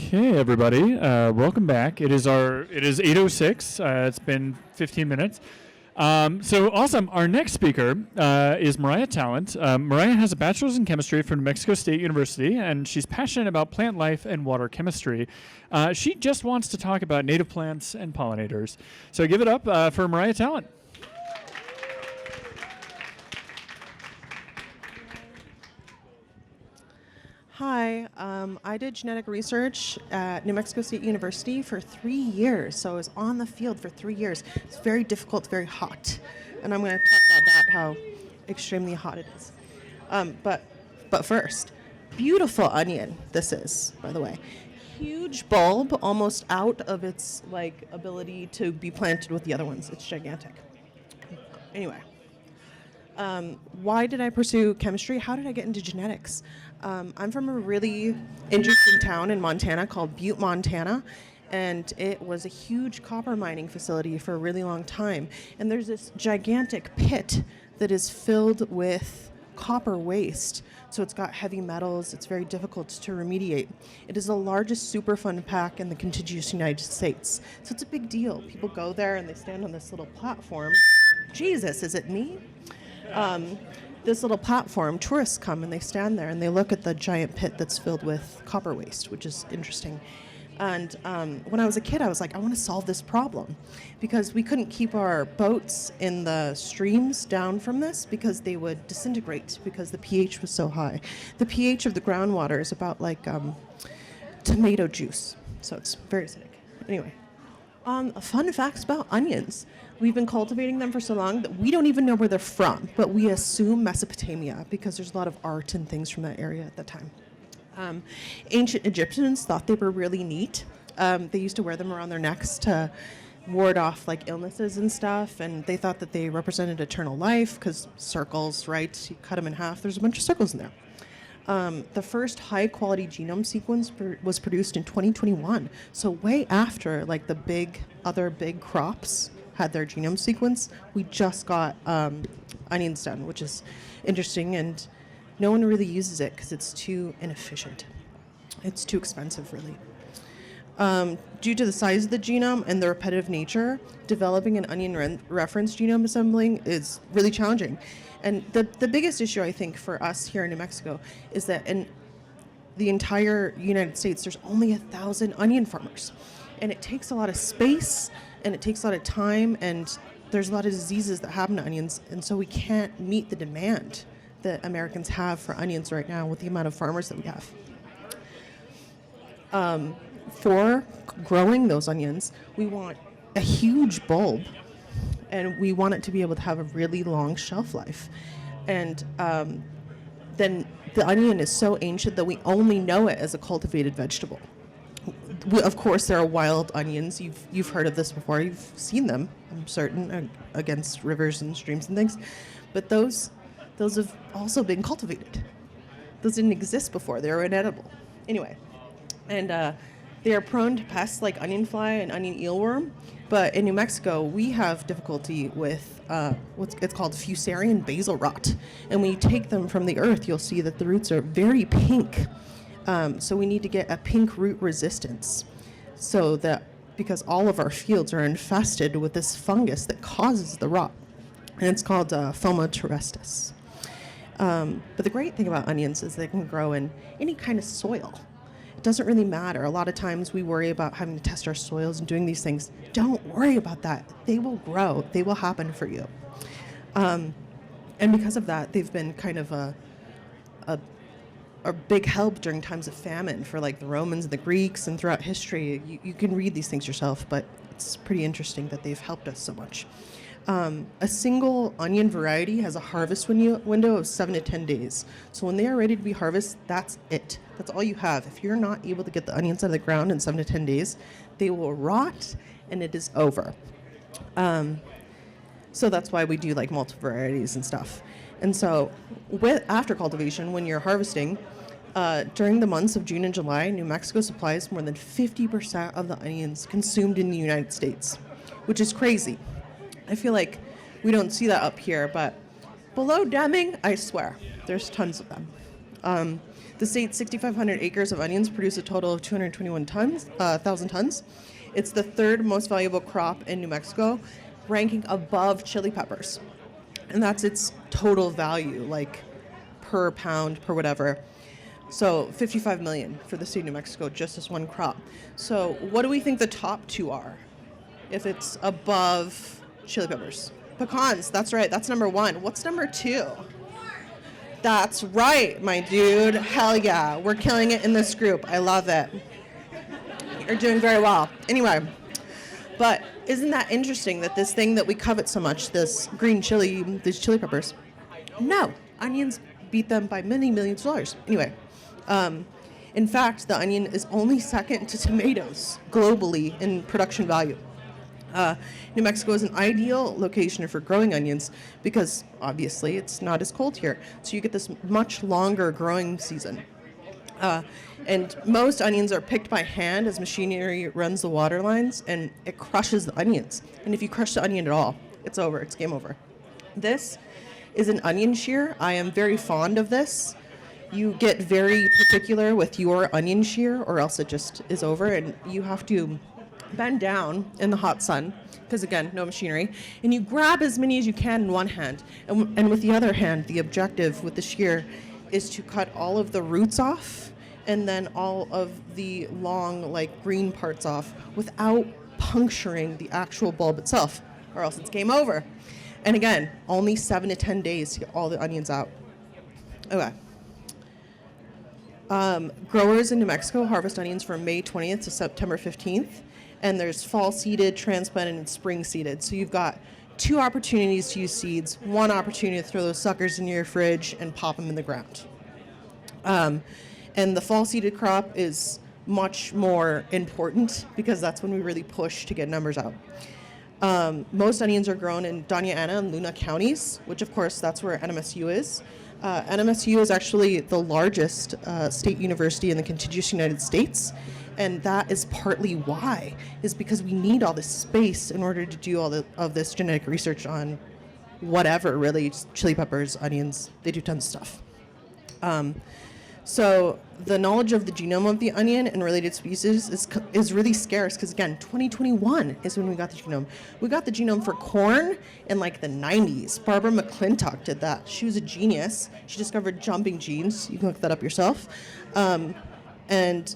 Okay, everybody, welcome back. It is 8:06. It's been 15 minutes. So awesome. Our next speaker is Mariah Tallent. Mariah has a bachelor's in chemistry from New Mexico State University, and she's passionate about plant life and water chemistry. She just wants to talk about native plants and pollinators. So give it up for Mariah Tallent. Hi, I did genetic research at New Mexico State University for 3 years. So I was on the field for 3 years. It's very difficult, very hot. And I'm going to talk about that, how extremely hot it is. But first, beautiful onion this is, by the way. Huge bulb, almost out of its ability to be planted with the other ones. It's gigantic. Anyway. Why did I pursue chemistry? How did I get into genetics? I'm from a really interesting town in Montana called Butte, Montana, and it was a huge copper mining facility for a really long time. And there's this gigantic pit that is filled with copper waste. So it's got heavy metals. It's very difficult to remediate. It is the largest Superfund pack in the contiguous United States. So it's a big deal. People go there and they stand on this little platform. Jesus, is it me? This little platform, tourists come and they stand there and they look at the giant pit that's filled with copper waste, which is interesting. And when I was a kid, I was like, I want to solve this problem because we couldn't keep our boats in the streams down from this because they would disintegrate because the pH was so high. The pH of the groundwater is about like tomato juice, so it's very acidic. Anyway, fun facts about onions. We've been cultivating them for so long that we don't even know where they're from, but we assume Mesopotamia because there's a lot of art and things from that area at the time. Ancient Egyptians thought they were really neat. They used to wear them around their necks to ward off illnesses and stuff, and they thought that they represented eternal life because circles, right? You cut them in half, there's a bunch of circles in there. The first high-quality genome sequence was produced in 2021, so way after the other big crops had their genome sequence. We just got onions done, which is interesting, and no one really uses it because it's too inefficient. It's too expensive, really. Due to the size of the genome and the repetitive nature, developing an onion reference genome assembling is really challenging. And the biggest issue, I think, for us here in New Mexico is that in the entire United States, there's only 1,000 onion farmers. And it takes a lot of space, and it takes a lot of time, and there's a lot of diseases that happen to onions, and so we can't meet the demand that Americans have for onions right now with the amount of farmers that we have. For growing those onions, we want a huge bulb, and we want it to be able to have a really long shelf life. And then the onion is so ancient that we only know it as a cultivated vegetable. Of course, there are wild onions. You've heard of this before. You've seen them, I'm certain, against rivers and streams and things. But those have also been cultivated. Those didn't exist before. They were inedible. Anyway, and they are prone to pests like onion fly and onion eelworm. But in New Mexico, we have difficulty with it's called fusarian basal rot. And when you take them from the earth, you'll see that the roots are very pink. So we need to get a pink root resistance because all of our fields are infested with this fungus that causes the rot. And it's called Phoma terrestis. But the great thing about onions is they can grow in any kind of soil. It doesn't really matter. A lot of times we worry about having to test our soils and doing these things. Don't worry about that. They will grow. They will happen for you. And because of that, they've been kind of a big help during times of famine for the Romans and the Greeks and throughout history. You can read these things yourself, but it's pretty interesting that they've helped us so much. A single onion variety has a harvest window of 7 to 10 days. So when they are ready to be harvested, that's it. That's all you have. If you're not able to get the onions out of the ground in 7 to 10 days, they will rot and it is over. So that's why we do multiple varieties and stuff. And so after cultivation, when you're harvesting, during the months of June and July, New Mexico supplies more than 50% of the onions consumed in the United States, which is crazy. I feel like we don't see that up here, but below Deming, I swear, there's tons of them. The state's 6,500 acres of onions produce a total of 221,000 tons. It's the third most valuable crop in New Mexico, ranking above chili peppers. And that's its total value, like per pound, per whatever. So 55 million for the state of New Mexico, just this one crop. So what do we think the top two are if it's above chili peppers? Pecans, that's right, that's number one. What's number two? That's right, my dude. Hell yeah, we're killing it in this group. I love it. You're doing very well. Anyway, but isn't that interesting that this thing that we covet so much, this green chili, these chili peppers, no, onions beat them by many millions of dollars. Anyway, in fact, the onion is only second to tomatoes globally in production value. New Mexico is an ideal location for growing onions because obviously it's not as cold here. So you get this much longer growing season. And most onions are picked by hand as machinery runs the water lines and it crushes the onions. And if you crush the onion at all, it's over, it's game over. This is an onion shear. I am very fond of this. You get very particular with your onion shear or else it just is over and you have to bend down in the hot sun because again, no machinery, and you grab as many as you can in one hand and with the other hand, the objective with the shear is to cut all of the roots off and then all of the long like green parts off without puncturing the actual bulb itself or else it's game over. And again, only 7 to 10 days to get all the onions out. Okay. Growers in New Mexico harvest onions from May 20th to September 15th, and there's fall seeded, transplanted, and spring seeded. So you've got 2 opportunities to use seeds, 1 opportunity to throw those suckers in your fridge and pop them in the ground. And the fall seeded crop is much more important because that's when we really push to get numbers out. Most onions are grown in Doña Ana and Luna counties, which of course that's where NMSU is. NMSU is actually the largest state university in the contiguous United States, and that is partly why, is because we need all this space in order to do all of this genetic research on whatever, really, chili peppers, onions, they do tons of stuff. So the knowledge of the genome of the onion and related species is really scarce because, again, 2021 is when we got the genome. We got the genome for corn in like the 90s. Barbara McClintock did that. She was a genius. She discovered jumping genes. You can look that up yourself. And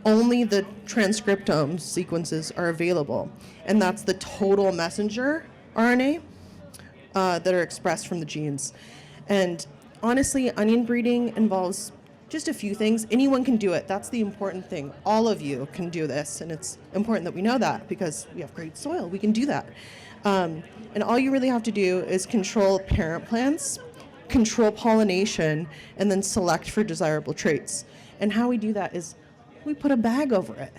only the transcriptome sequences are available. And that's the total messenger RNA that are expressed from the genes. And honestly, onion breeding involves just a few things. Anyone can do it. That's the important thing. All of you can do this, and it's important that we know that because we have great soil. We can do that. And all you really have to do is control parent plants, control pollination, and then select for desirable traits. And how we do that is we put a bag over it.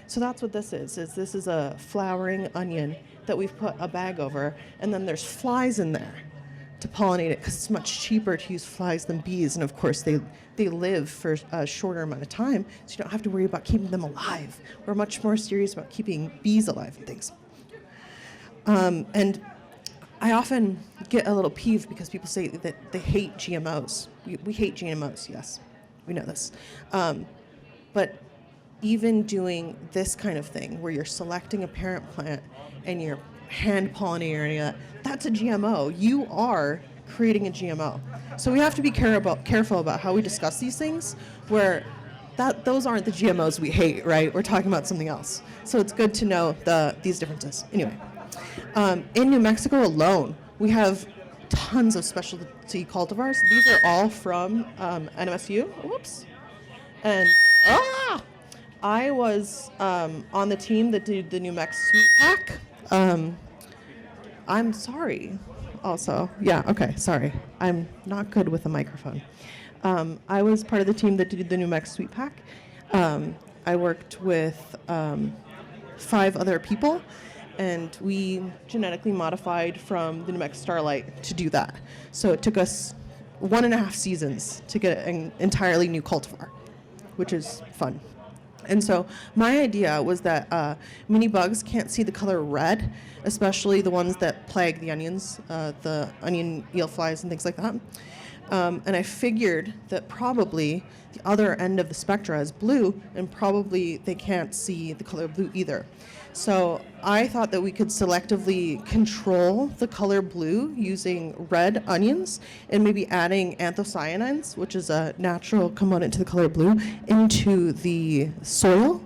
So that's what this is this is a flowering onion that we've put a bag over, and then there's flies in there to pollinate it because it's much cheaper to use flies than bees, and of course they live for a shorter amount of time, so you don't have to worry about keeping them alive. We're much more serious about keeping bees alive and things. And I often get a little peeved because people say that they hate GMOs. We hate GMOs, yes, we know this. But even doing this kind of thing where you're selecting a parent plant and you're hand pollinating it, that's a GMO. You are creating a GMO. So we have to be careful about how we discuss these things where those aren't the GMOs we hate, right? We're talking about something else. So it's good to know these differences. Anyway, in New Mexico alone, we have tons of specialty cultivars. These are all from NMSU. Whoops. And I was on the team that did the New Mex Sweet Pack. I'm sorry also. Yeah, okay, sorry. I'm not good with a microphone. I was part of the team that did the New Mex Sweet Pack. I worked with 5 other people, and we genetically modified from the New Mex Starlight to do that. So it took us 1.5 seasons to get an entirely new cultivar, which is fun. And so my idea was that many bugs can't see the color red, especially the ones that plague the onions, the onion eel flies and things like that. And I figured that probably the other end of the spectra is blue, and probably they can't see the color blue either. So I thought that we could selectively control the color blue using red onions and maybe adding anthocyanins, which is a natural component to the color blue, into the soil.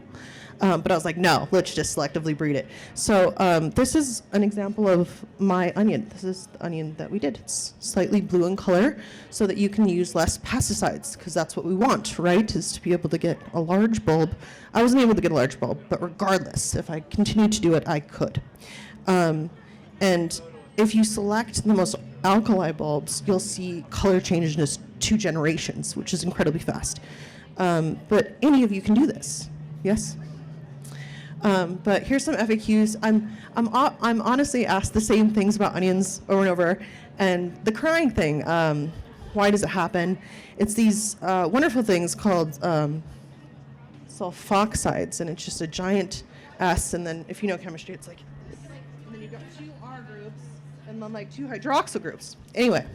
But I was like, no, let's just selectively breed it. So this is an example of my onion. This is the onion that we did. It's slightly blue in color so that you can use less pesticides, because that's what we want, right, is to be able to get a large bulb. I wasn't able to get a large bulb, but regardless, if I continued to do it, I could. And if you select the most alkali bulbs, you'll see color change in just 2 generations, which is incredibly fast. But any of you can do this, yes? But here's some FAQs. I'm honestly asked the same things about onions over and over. And the crying thing, why does it happen? It's these wonderful things called sulfoxides, and it's just a giant S, and then if you know chemistry, it's like, and then you've got 2 R groups, and then like 2 hydroxyl groups. Anyway,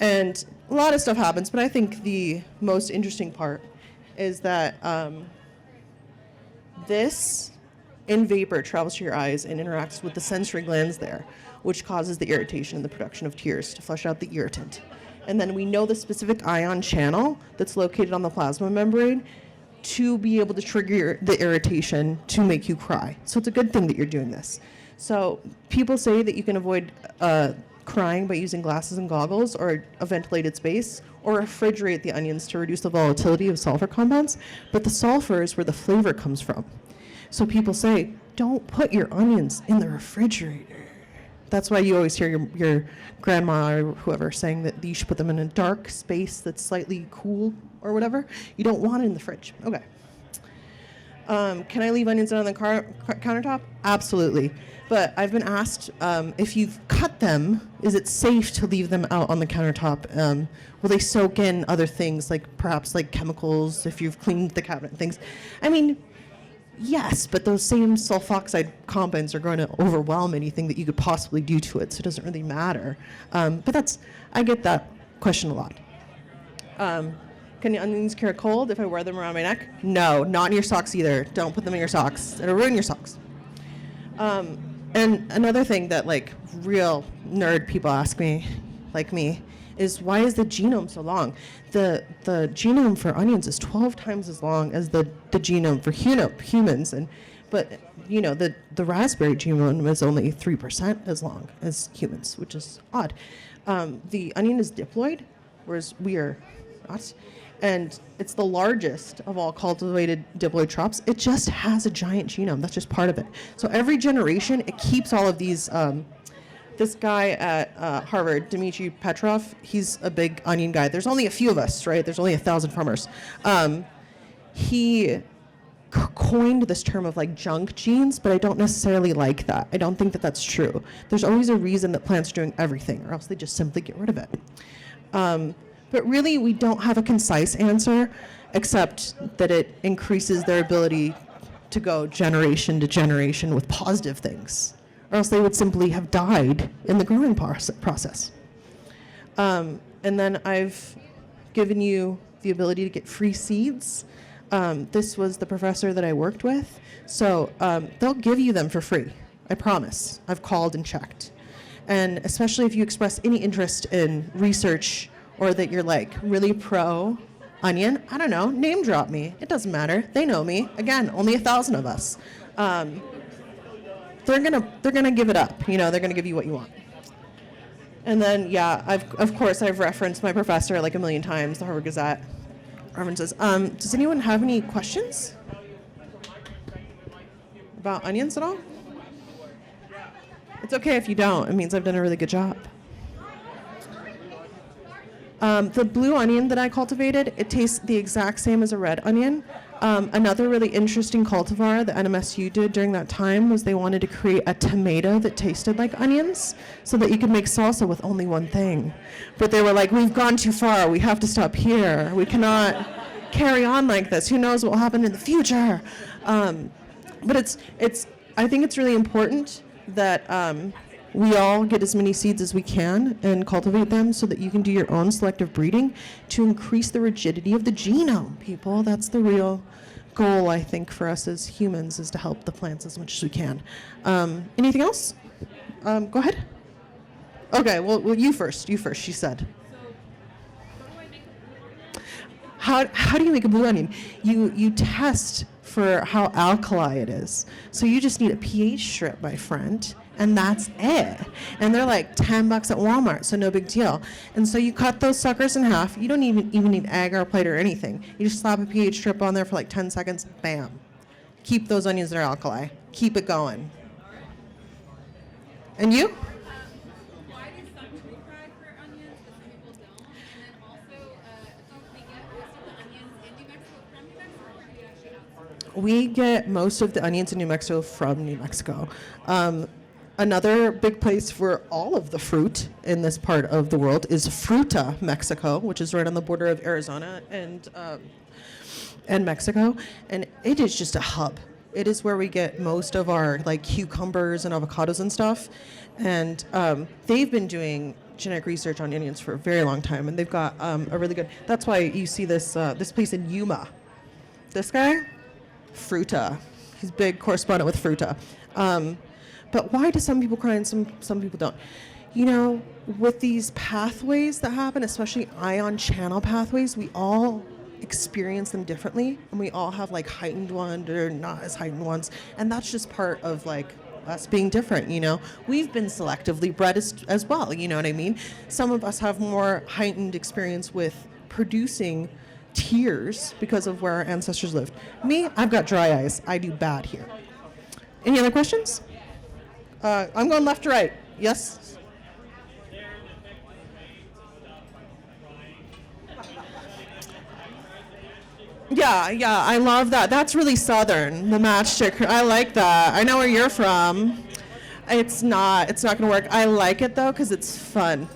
and a lot of stuff happens, but I think the most interesting part is that this in vapor travels to your eyes and interacts with the sensory glands there, which causes the irritation and the production of tears to flush out the irritant. And then we know the specific ion channel that's located on the plasma membrane to be able to trigger the irritation to make you cry. So it's a good thing that you're doing this. So people say that you can avoid crying by using glasses and goggles or a ventilated space, or refrigerate the onions to reduce the volatility of sulfur compounds, but the sulfur is where the flavor comes from. So people say, don't put your onions in the refrigerator. That's why you always hear your grandma or whoever saying that you should put them in a dark space that's slightly cool or whatever. You don't want it in the fridge. Okay. Can I leave onions on the countertop? Absolutely. But I've been asked if you've cut them, is it safe to leave them out on the countertop? Will they soak in other things, like perhaps like chemicals, if you've cleaned the cabinet and things? I mean, yes, but those same sulfoxide compounds are going to overwhelm anything that you could possibly do to it, so it doesn't really matter. But I get that question a lot. Can the onions cure a cold if I wear them around my neck? No, not in your socks either. Don't put them in your socks. It'll ruin your socks. And another thing that like real nerd people ask me, like me, is why is the genome so long? The genome for onions is 12 times as long as the genome for humans, but you know the raspberry genome is only 3% as long as humans, which is odd. The onion is diploid, whereas we are not, and it's the largest of all cultivated diploid crops. It just has a giant genome. That's just part of it. So every generation, it keeps all of these. This guy at Harvard, Dmitry Petrov, he's a big onion guy. There's only a few of us, right? There's only 1,000 farmers. He coined this term of like junk genes, but I don't necessarily like that. I don't think that that's true. There's always a reason that plants are doing everything, or else they just simply get rid of it. But really, we don't have a concise answer, except that it increases their ability to go generation to generation with positive things, or else they would simply have died in the growing process. And then I've given you the ability to get free seeds. This was the professor that I worked with. So they'll give you them for free, I promise. I've called and checked. And especially if you express any interest in research, or that you're like really pro onion, I don't know, name drop me. It doesn't matter. They know me. Again, only 1,000 of us. They're gonna give it up. You know, they're gonna give you what you want. And then, yeah, of course I've referenced my professor like a million times, the Harvard Gazette references. Does anyone have any questions about onions at all? It's okay if you don't. It means I've done a really good job. The blue onion that I cultivated, it tastes the exact same as a red onion. Another really interesting cultivar that NMSU did during that time was they wanted to create a tomato that tasted like onions so that you could make salsa with only one thing. But they were like, we've gone too far. We have to stop here. We cannot carry on like this. Who knows what will happen in the future? But I think it's really important that We all get as many seeds as we can and cultivate them so that you can do your own selective breeding to increase the rigidity of the genome, people. That's the real goal, I think, for us as humans, is to help the plants as much as we can. Anything else? Go ahead. Okay, well, you first, she said. How do you make a blue onion? You test for how alkali it is. So you just need a pH strip, my friend, and that's it. And they're like $10 at Walmart, so no big deal. And so you cut those suckers in half. You don't even need agar plate or anything. You just slap a pH strip on there for like 10 seconds, bam. Keep those onions that are alkali. Keep it going. And you? Why do some deep fry for onions, but some people don't? And then also, do we get most of the onions in New Mexico from New Mexico, or do we actually outsource? We get most of the onions in New Mexico from New Mexico. Another big place for all of the fruit in this part of the world is Fruta, Mexico, which is right on the border of Arizona and Mexico. And it is just a hub. It is where we get most of our like cucumbers and avocados and stuff. And they've been doing genetic research on onions for a very long time, and they've got a really good. That's why you see this this place in Yuma. This guy, Fruta. He's a big correspondent with Fruta. But why do some people cry and some people don't? You know, with these pathways that happen, especially ion channel pathways, we all experience them differently, and we all have like heightened ones or not as heightened ones, and that's just part of like us being different. You know, we've been selectively bred as well, you know what I mean? Some of us have more heightened experience with producing tears because of where our ancestors lived. Me, I've got dry eyes. I do bad here. Any other questions? I'm going left to right. Yes? Yeah, I love that. That's really southern, the matchstick. I like that. I know where you're from. It's not going to work. I like it, though, because it's fun.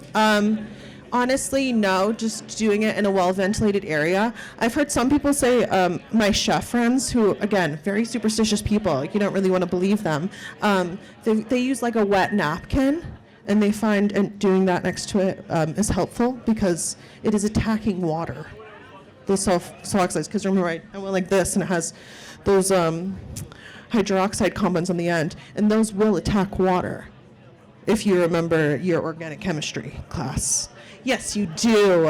Honestly, no, just doing it in a well-ventilated area. I've heard some people say, my chef friends, who, again, very superstitious people, you don't really want to believe them, they use like a wet napkin, and they find doing that next to it is helpful because it is attacking water, those sulfoxides. Because remember, I went like this, and it has those hydroxide compounds on the end, and those will attack water, if you remember your organic chemistry class. Yes, you do.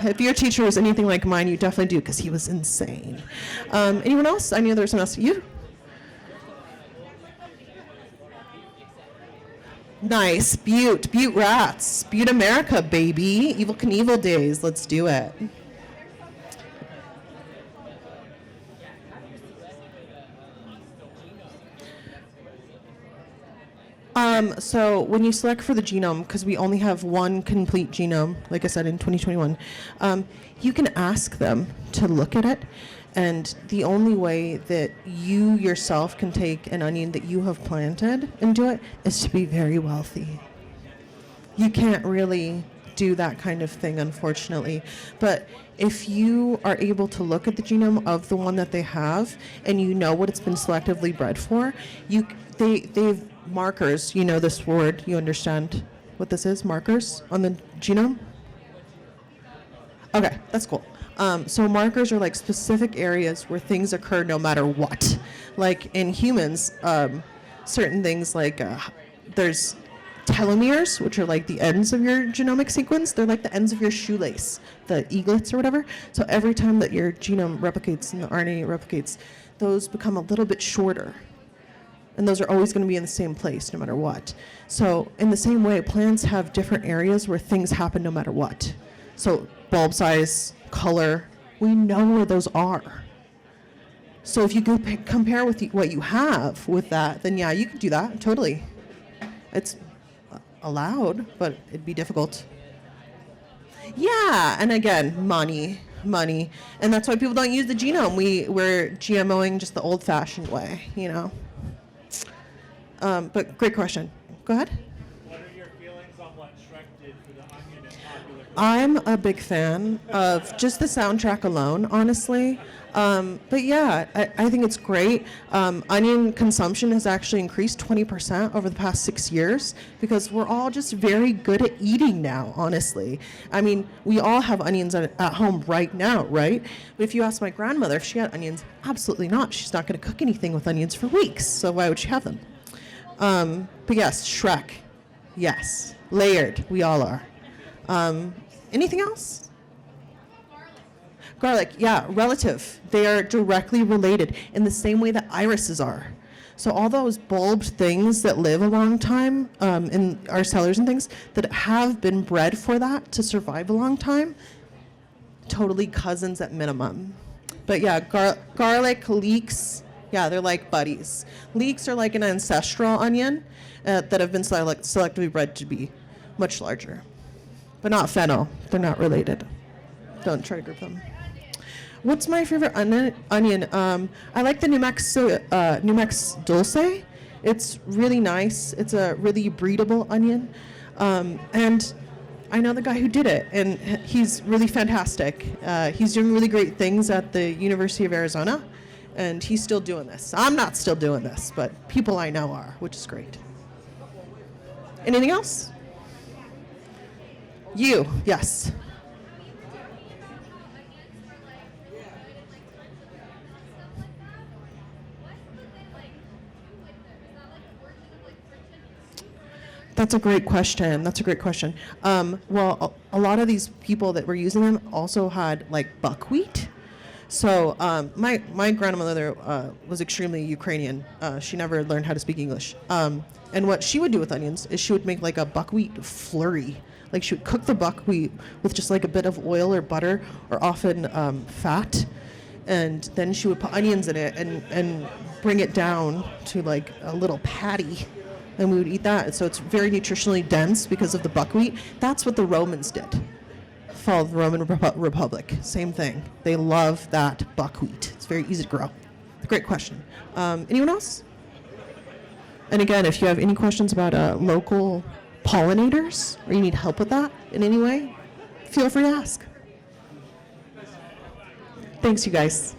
If your teacher was anything like mine, you definitely do, because he was insane. Anyone else? I knew there was someone else. You? Nice. Butte rats. Butte America, baby. Evel Knievel days. Let's do it. So when you select for the genome, because we only have one complete genome, like I said, in 2021, you can ask them to look at it. And the only way that you yourself can take an onion that you have planted and do it is to be very wealthy. You can't really do that kind of thing, unfortunately. But if you are able to look at the genome of the one that they have, and you know what it's been selectively bred for, they've markers. You know this word. You understand what this is? Markers on the genome? Okay, that's cool. So markers are like specific areas where things occur no matter what. Like in humans, certain things like there's telomeres, which are like the ends of your genomic sequence. They're like the ends of your shoelace, the eaglets or whatever. So every time that your genome replicates and the RNA replicates, those become a little bit shorter. And those are always going to be in the same place no matter what. So in the same way, plants have different areas where things happen no matter what. So bulb size, color, we know where those are. So if you could compare with what you have with that, then yeah, you could do that, totally. It's allowed, but it'd be difficult. Yeah, and again, money. And that's why people don't use the genome. We're GMOing just the old-fashioned way, you know. But great question. Go ahead. What are your feelings on what Shrek did for the onion in Popular? I'm a big fan of just the soundtrack alone, honestly. But yeah, I think it's great. Onion consumption has actually increased 20% over the past 6 years because we're all just very good at eating now, honestly. I mean, we all have onions at home right now, right? But if you ask my grandmother if she had onions, absolutely not. She's not going to cook anything with onions for weeks, so why would she have them? But yes, Shrek. Yes. Layered. We all are. Anything else? Garlic, yeah, relative. They are directly related in the same way that irises are. So all those bulbed things that live a long time in our cellars and things that have been bred for that to survive a long time, totally cousins at minimum. But yeah, garlic, leeks, yeah, they're like buddies. Leeks are like an ancestral onion that have been selectively bred to be much larger. But not fennel. They're not related. Don't try to group them. What's my favorite onion? I like the Numex Dulce. It's really nice. It's a really breedable onion. And I know the guy who did it, and he's really fantastic. He's doing really great things at the University of Arizona, and he's still doing this. I'm not still doing this, but people I know are, which is great. Anything else? You, yes. That's a great question. Well, a lot of these people that were using them also had like buckwheat. So my grandmother was extremely Ukrainian. She never learned how to speak English. And what she would do with onions is she would make like a buckwheat flurry. Like she would cook the buckwheat with just like a bit of oil or butter or often fat. And then she would put onions in it and bring it down to like a little patty. And we would eat that. So it's very nutritionally dense because of the buckwheat. That's what the Romans did. Fall of the Roman Republic. Same thing. They love that buckwheat. It's very easy to grow. Great question. Anyone else? And again, if you have any questions about local pollinators or you need help with that in any way, feel free to ask. Thanks, you guys.